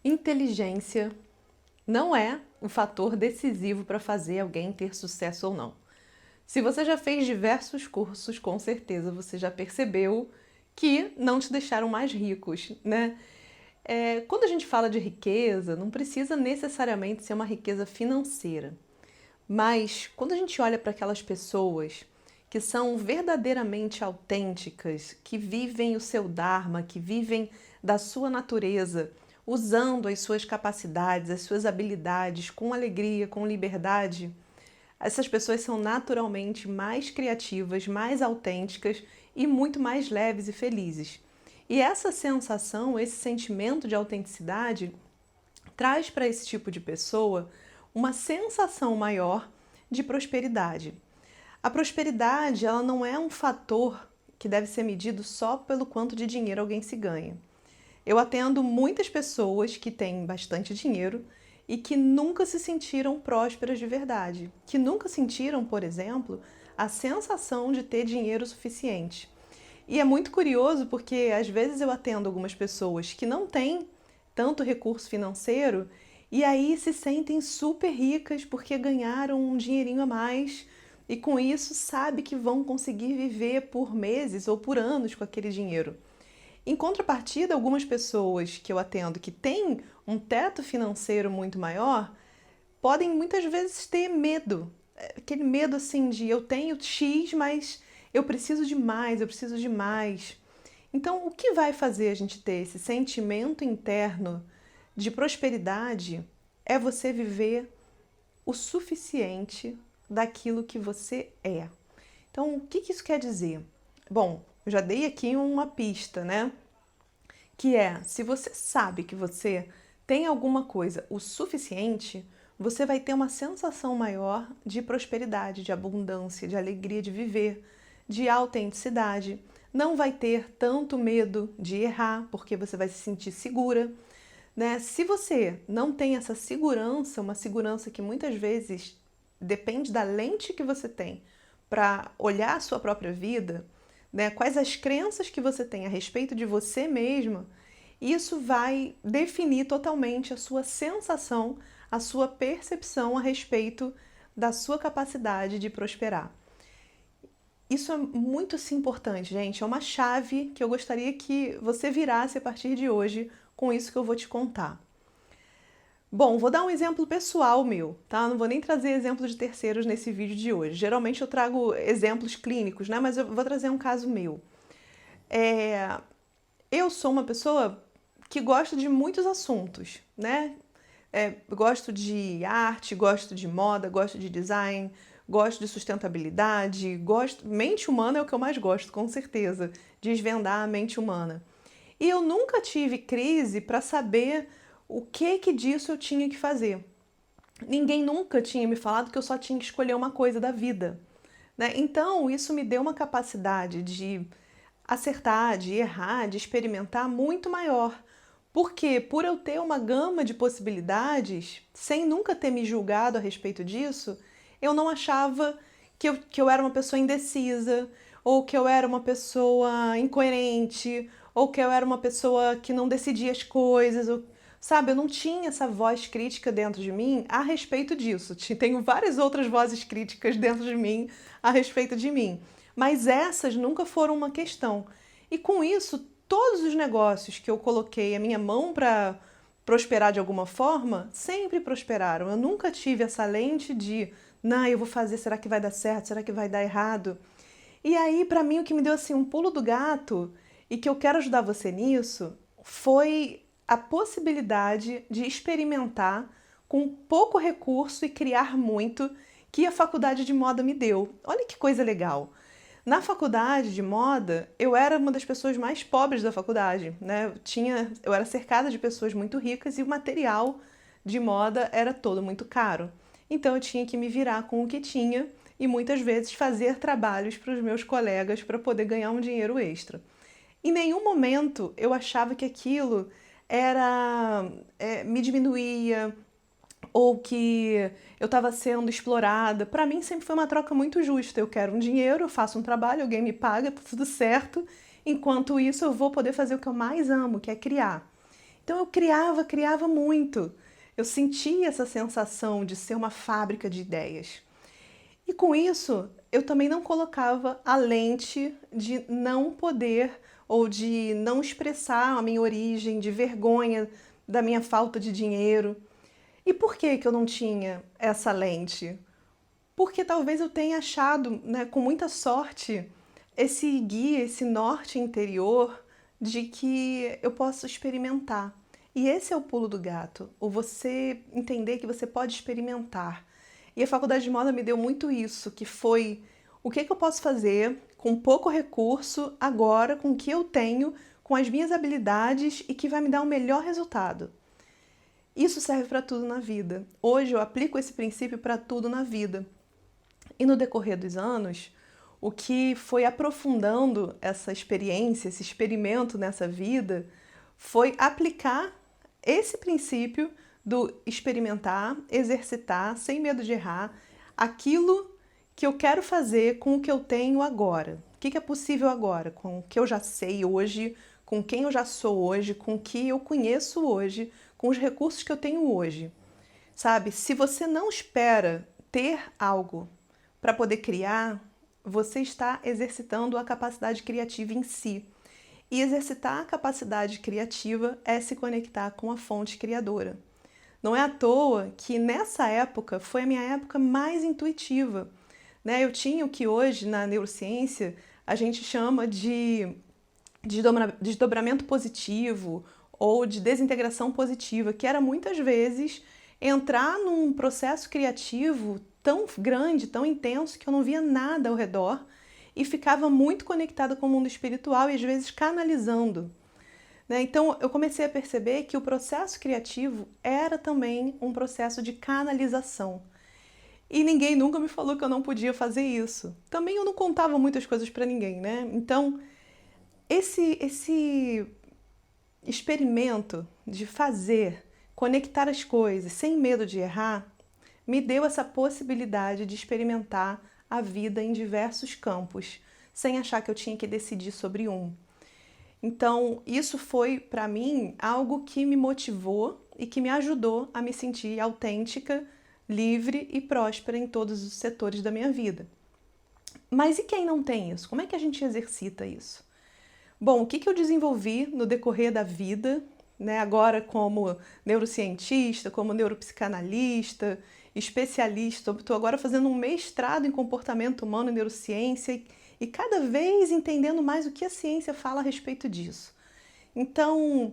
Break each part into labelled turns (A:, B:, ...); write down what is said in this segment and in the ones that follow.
A: Inteligência não é o fator decisivo para fazer alguém ter sucesso ou não. Se você já fez diversos cursos, com certeza você já percebeu que não te deixaram mais ricos, né? Quando a gente fala de riqueza, não precisa necessariamente ser uma riqueza financeira. Mas quando a gente olha para aquelas pessoas que são verdadeiramente autênticas, que vivem o seu Dharma, que vivem da sua natureza, usando as suas capacidades, as suas habilidades com alegria, com liberdade, essas pessoas são naturalmente mais criativas, mais autênticas e muito mais leves e felizes. E essa sensação, esse sentimento de autenticidade, traz para esse tipo de pessoa uma sensação maior de prosperidade. A prosperidade, ela não é um fator que deve ser medido só pelo quanto de dinheiro alguém se ganha. Eu atendo muitas pessoas que têm bastante dinheiro e que nunca se sentiram prósperas de verdade, que nunca sentiram, por exemplo, a sensação de ter dinheiro suficiente. E é muito curioso porque às vezes eu atendo algumas pessoas que não têm tanto recurso financeiro e aí se sentem super ricas porque ganharam um dinheirinho a mais e com isso sabe que vão conseguir viver por meses ou por anos com aquele dinheiro. Em contrapartida, algumas pessoas que eu atendo que têm um teto financeiro muito maior podem muitas vezes ter medo. Aquele medo assim de eu tenho X, mas eu preciso de mais, eu preciso de mais. Então, o que vai fazer a gente ter esse sentimento interno de prosperidade é você viver o suficiente daquilo que você é. Então, o que isso quer dizer? Bom, eu já dei aqui uma pista, né? Que é, se você sabe que você tem alguma coisa o suficiente, você vai ter uma sensação maior de prosperidade, de abundância, de alegria de viver, de autenticidade. Não vai ter tanto medo de errar, porque você vai se sentir segura, né? Se você não tem essa segurança, uma segurança que muitas vezes depende da lente que você tem para olhar a sua própria vida, né? Quais as crenças que você tem a respeito de você mesma, isso vai definir totalmente a sua sensação, a sua percepção a respeito da sua capacidade de prosperar. Isso é muito importante, gente. É uma chave que eu gostaria que você virasse a partir de hoje com isso que eu vou te contar. Bom, vou dar um exemplo pessoal meu, tá? Não vou nem trazer exemplos de terceiros nesse vídeo de hoje. Geralmente eu trago exemplos clínicos, né? Mas eu vou trazer um caso meu. Eu sou uma pessoa que gosta de muitos assuntos, né? Gosto de arte, gosto de moda, gosto de design, gosto de sustentabilidade, mente humana é o que eu mais gosto, com certeza, desvendar a mente humana. E eu nunca tive crise para saber o que disso eu tinha que fazer. Ninguém nunca tinha me falado que eu só tinha que escolher uma coisa da vida, né? Então, isso me deu uma capacidade de acertar, de errar, de experimentar muito maior. Porque por eu ter uma gama de possibilidades, sem nunca ter me julgado a respeito disso, eu não achava que eu era uma pessoa indecisa, ou que eu era uma pessoa incoerente, ou que eu era uma pessoa que não decidia as coisas, sabe? Eu não tinha essa voz crítica dentro de mim a respeito disso. Tenho várias outras vozes críticas dentro de mim a respeito de mim, mas essas nunca foram uma questão. E com isso, todos os negócios que eu coloquei a minha mão para prosperar de alguma forma, sempre prosperaram. Eu nunca tive essa lente de, não, eu vou fazer, será que vai dar certo? Será que vai dar errado? E aí, para mim, o que me deu assim um pulo do gato e que eu quero ajudar você nisso foi a possibilidade de experimentar com pouco recurso e criar muito que a faculdade de moda me deu. Olha que coisa legal! Na faculdade de moda, eu era uma das pessoas mais pobres da faculdade, né? Eu era cercada de pessoas muito ricas e o material de moda era todo muito caro. Então eu tinha que me virar com o que tinha e muitas vezes fazer trabalhos para os meus colegas para poder ganhar um dinheiro extra. Em nenhum momento eu achava que aquilo me diminuía, ou que eu estava sendo explorada. Para mim sempre foi uma troca muito justa. Eu quero um dinheiro, eu faço um trabalho, alguém me paga, tá tudo certo. Enquanto isso eu vou poder fazer o que eu mais amo, que é criar. Então eu criava muito. Eu sentia essa sensação de ser uma fábrica de ideias. E com isso, eu também não colocava a lente de não poder ou de não expressar a minha origem, de vergonha da minha falta de dinheiro. E por que que eu não tinha essa lente? Porque talvez eu tenha achado, né, com muita sorte, esse guia, esse norte interior de que eu posso experimentar. E esse é o pulo do gato, o você entender que você pode experimentar. E a faculdade de moda me deu muito isso, que foi o que eu posso fazer com pouco recurso agora, com o que eu tenho, com as minhas habilidades e que vai me dar o melhor resultado. Isso serve para tudo na vida. Hoje eu aplico esse princípio para tudo na vida. E no decorrer dos anos, o que foi aprofundando essa experiência, esse experimento nessa vida, foi aplicar esse princípio do experimentar, exercitar, sem medo de errar, aquilo que eu quero fazer com o que eu tenho agora. O que é possível agora, com o que eu já sei hoje, com quem eu já sou hoje, com o que eu conheço hoje, com os recursos que eu tenho hoje. Sabe, se você não espera ter algo para poder criar, você está exercitando a capacidade criativa em si. E exercitar a capacidade criativa é se conectar com a fonte criadora. Não é à toa que nessa época foi a minha época mais intuitiva, né? Eu tinha o que hoje na neurociência a gente chama de desdobramento positivo ou de desintegração positiva, que era muitas vezes entrar num processo criativo tão grande, tão intenso, que eu não via nada ao redor e ficava muito conectada com o mundo espiritual e às vezes canalizando. Né? Então eu comecei a perceber que o processo criativo era também um processo de canalização. E ninguém nunca me falou que eu não podia fazer isso. Também eu não contava muitas coisas para ninguém, né? Então esse experimento de fazer, conectar as coisas sem medo de errar, me deu essa possibilidade de experimentar a vida em diversos campos, sem achar que eu tinha que decidir sobre um. Então, isso foi, para mim, algo que me motivou e que me ajudou a me sentir autêntica, livre e próspera em todos os setores da minha vida. Mas e quem não tem isso? Como é que a gente exercita isso? Bom, o que eu desenvolvi no decorrer da vida, né, agora como neurocientista, como neuropsicanalista, especialista, estou agora fazendo um mestrado em comportamento humano e neurociência e cada vez entendendo mais o que a ciência fala a respeito disso. Então,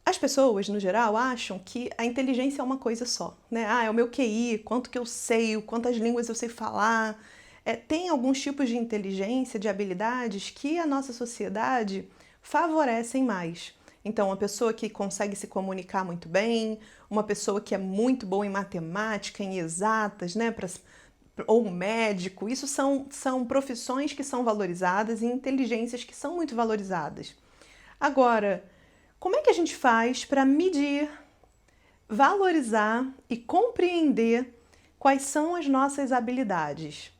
A: as pessoas, no geral, acham que a inteligência é uma coisa só, né? Ah, é o meu QI, quanto que eu sei, quantas línguas eu sei falar. Tem alguns tipos de inteligência, de habilidades que a nossa sociedade favorecem mais. Então, uma pessoa que consegue se comunicar muito bem, uma pessoa que é muito boa em matemática, em exatas, né? Ou médico, isso são profissões que são valorizadas e inteligências que são muito valorizadas. Agora, como é que a gente faz para medir, valorizar e compreender quais são as nossas habilidades?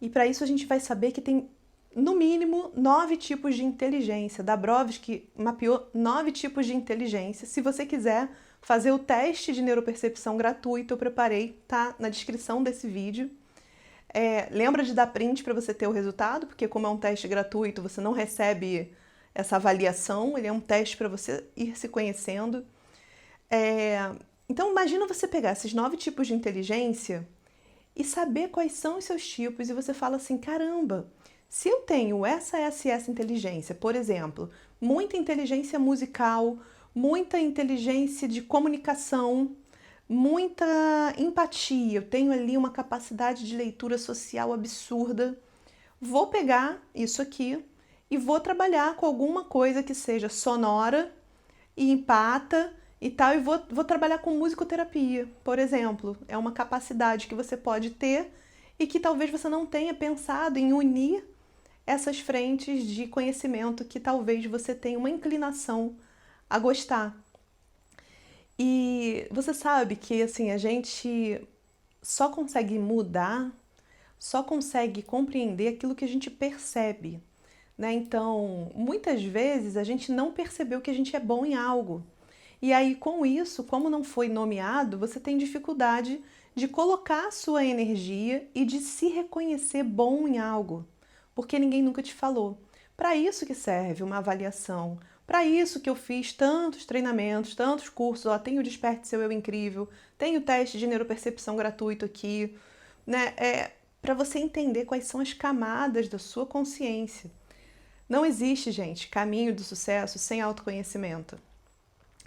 A: E para isso a gente vai saber que tem, no mínimo, 9 tipos de inteligência. Dabrowski mapeou 9 tipos de inteligência. Se você quiser fazer o teste de neuropercepção gratuito, eu preparei, tá na descrição desse vídeo. Lembra de dar print para você ter o resultado, porque como é um teste gratuito, você não recebe essa avaliação, ele é um teste para você ir se conhecendo. Então imagina você pegar esses 9 tipos de inteligência e saber quais são os seus tipos, e você fala assim, caramba, se eu tenho essa inteligência, por exemplo, muita inteligência musical, muita inteligência de comunicação, muita empatia, eu tenho ali uma capacidade de leitura social absurda, vou pegar isso aqui e vou trabalhar com alguma coisa que seja sonora e empata e tal, e vou trabalhar com musicoterapia, por exemplo. É uma capacidade que você pode ter e que talvez você não tenha pensado em unir essas frentes de conhecimento que talvez você tenha uma inclinação a gostar. E você sabe que assim, a gente só consegue mudar, só consegue compreender aquilo que a gente percebe. né? Então, muitas vezes a gente não percebeu que a gente é bom em algo. E aí, com isso, como não foi nomeado, você tem dificuldade de colocar a sua energia e de se reconhecer bom em algo, porque ninguém nunca te falou. Para isso que serve uma avaliação. Para isso que eu fiz tantos treinamentos, tantos cursos, ó, tem o Desperte Seu Eu Incrível, tem o teste de neuropercepção gratuito aqui, né? Para você entender quais são as camadas da sua consciência. Não existe, gente, caminho do sucesso sem autoconhecimento.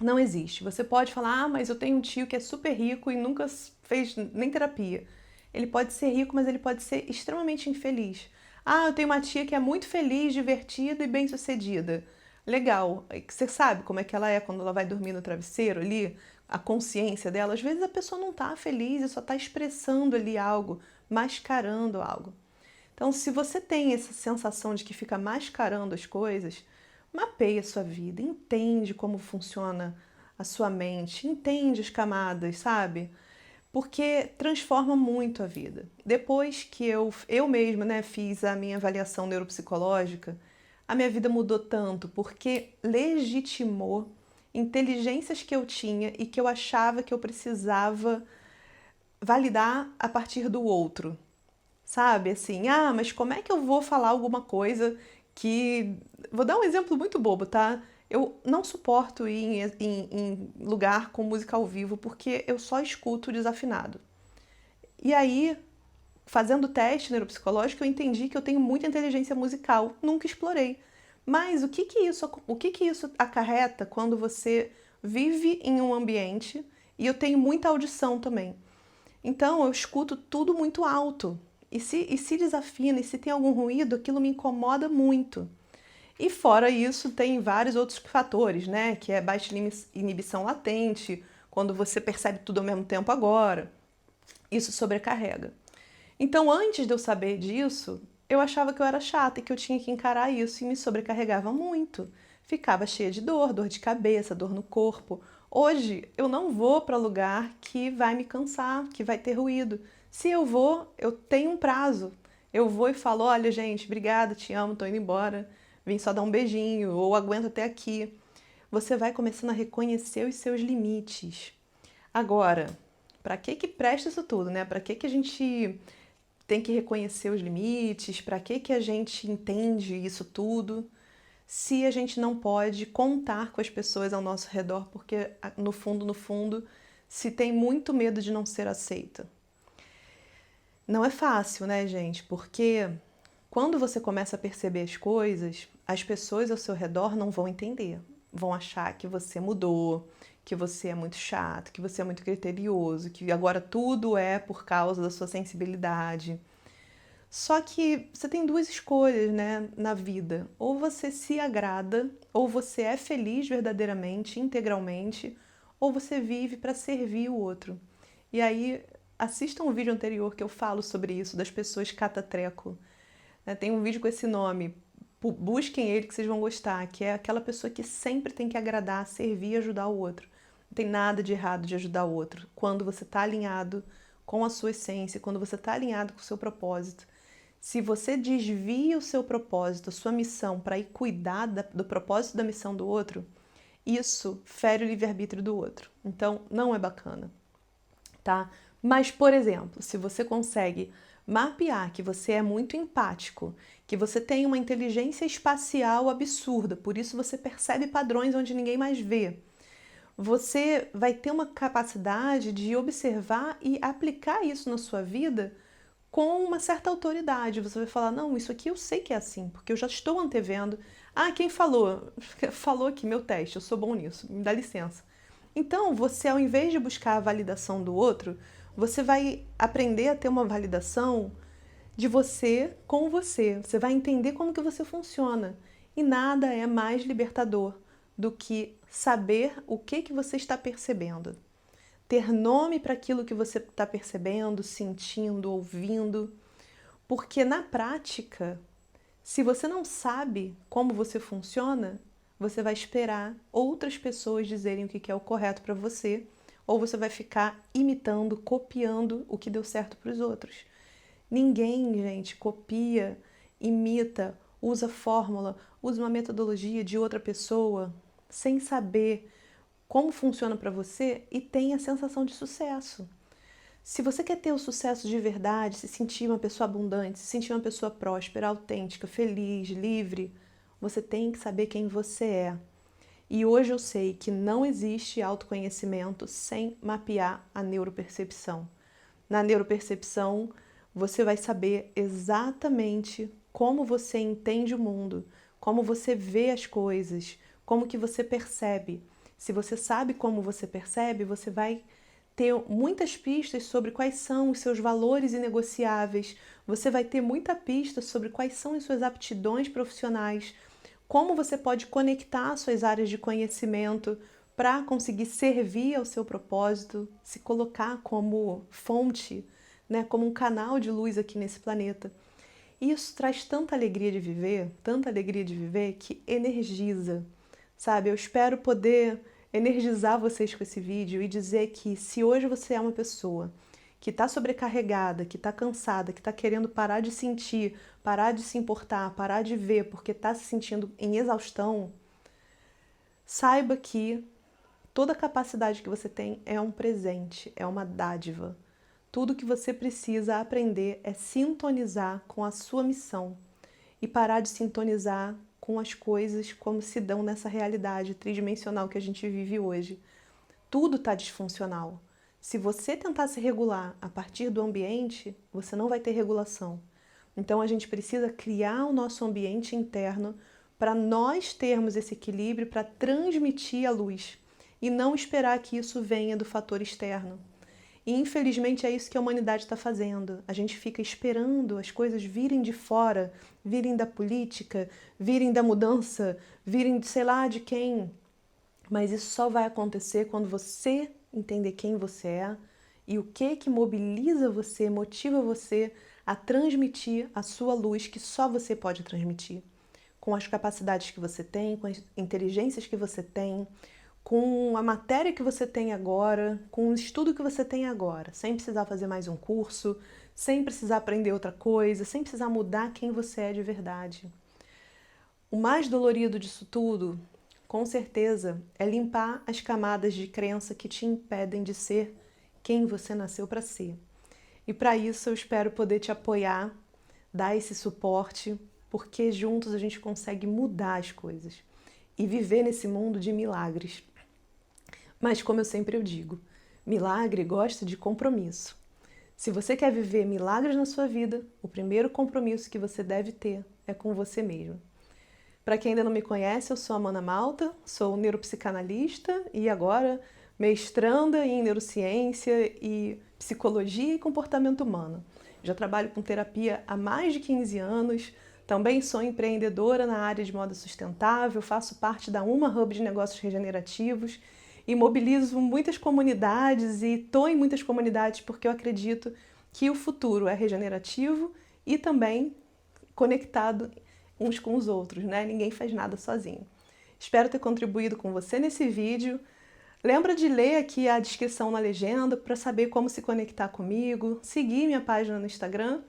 A: Não existe. Você pode falar, ah, mas eu tenho um tio que é super rico e nunca fez nem terapia. Ele pode ser rico, mas ele pode ser extremamente infeliz. Ah, eu tenho uma tia que é muito feliz, divertida e bem-sucedida. Legal. Você sabe como é que ela é quando ela vai dormir no travesseiro ali? A consciência dela. Às vezes a pessoa não está feliz e só está expressando ali algo, mascarando algo. Então, se você tem essa sensação de que fica mascarando as coisas, mapeia a sua vida, entende como funciona a sua mente, entende as camadas, sabe? Porque transforma muito a vida. Depois que eu mesma, né, fiz a minha avaliação neuropsicológica, a minha vida mudou tanto, porque legitimou inteligências que eu tinha e que eu achava que eu precisava validar a partir do outro. Sabe, assim, ah, mas como é que eu vou falar alguma coisa que... Vou dar um exemplo muito bobo, tá? Eu não suporto ir em lugar com música ao vivo porque eu só escuto desafinado. E aí, fazendo teste neuropsicológico, eu entendi que eu tenho muita inteligência musical, nunca explorei. Mas o que que isso acarreta quando você vive em um ambiente e eu tenho muita audição também? Então eu escuto tudo muito alto. E se desafina, e se tem algum ruído, aquilo me incomoda muito. E fora isso, tem vários outros fatores, né? Que é baixa inibição latente, quando você percebe tudo ao mesmo tempo agora. Isso sobrecarrega. Então, antes de eu saber disso, eu achava que eu era chata e que eu tinha que encarar isso e me sobrecarregava muito. Ficava cheia de dor, dor de cabeça, dor no corpo. Hoje, eu não vou para lugar que vai me cansar, que vai ter ruído. Se eu vou, eu tenho um prazo. Eu vou e falo, olha, gente, obrigada, te amo, tô indo embora. Vim só dar um beijinho, ou aguento até aqui. Você vai começando a reconhecer os seus limites. Agora, para que presta isso tudo, né? Para que a gente tem que reconhecer os limites? Para que a gente entende isso tudo? Se a gente não pode contar com as pessoas ao nosso redor, porque no fundo, se tem muito medo de não ser aceita. Não é fácil, né, gente? Porque quando você começa a perceber as coisas, as pessoas ao seu redor não vão entender. Vão achar que você mudou, que você é muito chato, que você é muito criterioso, que agora tudo é por causa da sua sensibilidade. Só que você tem duas escolhas, né, na vida. Ou você se agrada, ou você é feliz verdadeiramente, integralmente, ou você vive para servir o outro. E aí, assista um vídeo anterior que eu falo sobre isso, das pessoas catatreco. Tem um vídeo com esse nome, busquem ele que vocês vão gostar, que é aquela pessoa que sempre tem que agradar, servir e ajudar o outro. Não tem nada de errado de ajudar o outro, quando você está alinhado com a sua essência, quando você está alinhado com o seu propósito. Se você desvia o seu propósito, a sua missão, para ir cuidar do propósito da missão do outro, isso fere o livre-arbítrio do outro. Então, não é bacana, tá? Mas, por exemplo, se você consegue mapear que você é muito empático, que você tem uma inteligência espacial absurda, por isso você percebe padrões onde ninguém mais vê, você vai ter uma capacidade de observar e aplicar isso na sua vida com uma certa autoridade. Você vai falar, não, isso aqui eu sei que é assim, porque eu já estou antevendo. Ah, quem falou? Falou aqui, meu teste, eu sou bom nisso, me dá licença. Então, você, ao invés de buscar a validação do outro, você vai aprender a ter uma validação de você com você. Você vai entender como que você funciona. E nada é mais libertador do que saber o que você está percebendo. Ter nome para aquilo que você está percebendo, sentindo, ouvindo. Porque na prática, se você não sabe como você funciona, você vai esperar outras pessoas dizerem o que é o correto para você, ou você vai ficar imitando, copiando o que deu certo para os outros. Ninguém, gente, copia, imita usa fórmula, usa uma metodologia de outra pessoa, sem saber como funciona para você e tem a sensação de sucesso. Se você quer ter o sucesso de verdade, se sentir uma pessoa abundante, se sentir uma pessoa próspera, autêntica, feliz, livre, você tem que saber quem você é. E hoje eu sei que não existe autoconhecimento sem mapear a neuropercepção. Na neuropercepção, você vai saber exatamente como você entende o mundo, como você vê as coisas, como que você percebe. Se você sabe como você percebe, você vai ter muitas pistas sobre quais são os seus valores inegociáveis, você vai ter muita pista sobre quais são as suas aptidões profissionais, como você pode conectar suas áreas de conhecimento para conseguir servir ao seu propósito, se colocar como fonte, né, como um canal de luz aqui nesse planeta. E isso traz tanta alegria de viver, que energiza, sabe? Eu espero poder energizar vocês com esse vídeo e dizer que se hoje você é uma pessoa que está sobrecarregada, que está cansada, que está querendo parar de sentir, parar de se importar, parar de ver porque está se sentindo em exaustão, saiba que toda a capacidade que você tem é um presente, é uma dádiva. Tudo que você precisa aprender é sintonizar com a sua missão e parar de sintonizar com as coisas como se dão nessa realidade tridimensional que a gente vive hoje. Tudo está disfuncional. Se você tentar se regular a partir do ambiente, você não vai ter regulação. Então a gente precisa criar o nosso ambiente interno para nós termos esse equilíbrio, para transmitir a luz e não esperar que isso venha do fator externo. E infelizmente é isso que a humanidade está fazendo. A gente fica esperando as coisas virem de fora, virem da política, virem da mudança, virem de sei lá de quem. Mas isso só vai acontecer quando você entender quem você é e o que mobiliza você, motiva você a transmitir a sua luz que só você pode transmitir. Com as capacidades que você tem, com as inteligências que você tem, com a matéria que você tem agora, com o estudo que você tem agora, sem precisar fazer mais um curso, sem precisar aprender outra coisa, sem precisar mudar quem você é de verdade. O mais dolorido disso tudo, com certeza, é limpar as camadas de crença que te impedem de ser quem você nasceu para ser. E para isso eu espero poder te apoiar, dar esse suporte, porque juntos a gente consegue mudar as coisas e viver nesse mundo de milagres. Mas como eu sempre digo, milagre gosta de compromisso. Se você quer viver milagres na sua vida, o primeiro compromisso que você deve ter é com você mesmo. Para quem ainda não me conhece, eu sou a Mana Malta, sou neuropsicanalista e agora mestranda em neurociência e psicologia e comportamento humano. Já trabalho com terapia há mais de 15 anos, também sou empreendedora na área de moda sustentável, faço parte da Uma Hub de Negócios Regenerativos e mobilizo muitas comunidades e estou em muitas comunidades porque eu acredito que o futuro é regenerativo e também conectado uns com os outros, né? Ninguém faz nada sozinho. Espero ter contribuído com você nesse vídeo. Lembra de ler aqui a descrição na legenda para saber como se conectar comigo, seguir minha página no Instagram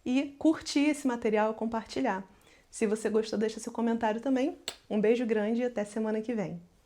A: e curtir esse material e compartilhar. Se você gostou, deixa seu comentário também. Um beijo grande e até semana que vem.